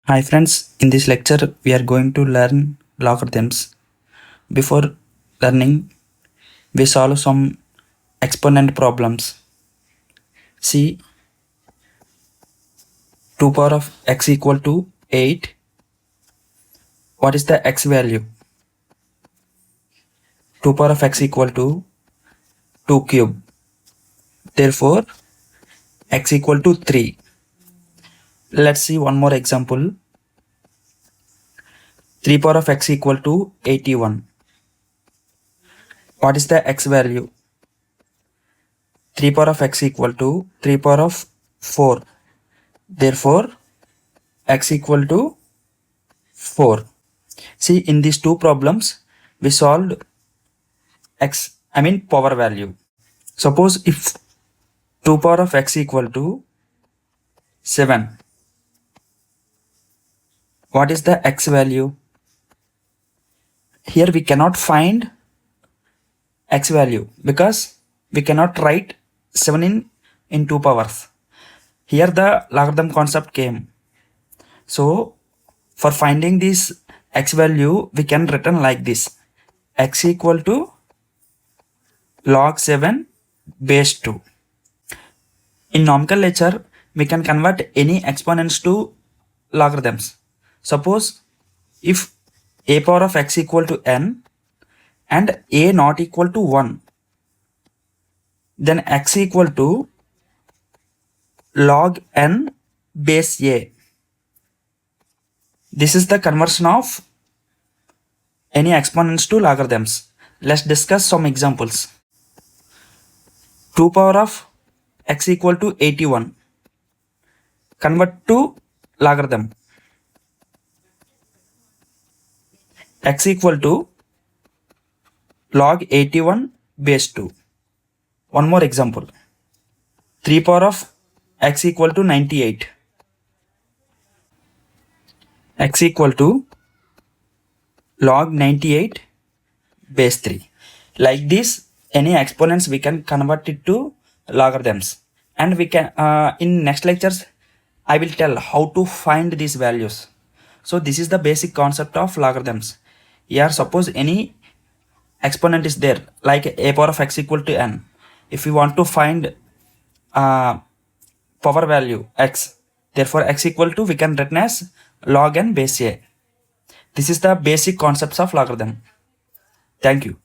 Hi friends, in this lecture we are going to learn logarithms. Before learning, we solve some exponent problems. See, 2 power of x equal to 8. What is the x value? 2 power of x equal to 2 cube. Therefore, x equal to 3. Let's see one more example. 3 power of x equal to 81. What is the x value? 3 power of x equal to 3 power of 4. Therefore, x equal to 4. See, in these two problems, we solved power value. Suppose if 2 power of x equal to 7, what is the x value? Here we cannot find x value because we cannot write 7 in 2 powers. Here the logarithm concept came. So for finding this x value, we can written like this: x equal to log 7 base 2. In nomenclature, we can convert any exponents to logarithms. Suppose if a power of x equal to n and a not equal to 1, then x equal to log n base a. This is the conversion of any exponents to logarithms. Let's discuss some examples. 2 power of x equal to 81. Convert to logarithm. X equal to log 81 base 2. One more example. 3 power of x equal to 98. X equal to log 98 base 3. Like this, any exponents we can convert it to logarithms. And we can, in next lectures, I will tell how to find these values. So this is the basic concept of logarithms. Here suppose any exponent is there, like a power of x equal to n. If we want to find power value x, therefore x equal to we can written as log n base a. This is the basic concepts of logarithm. Thank you.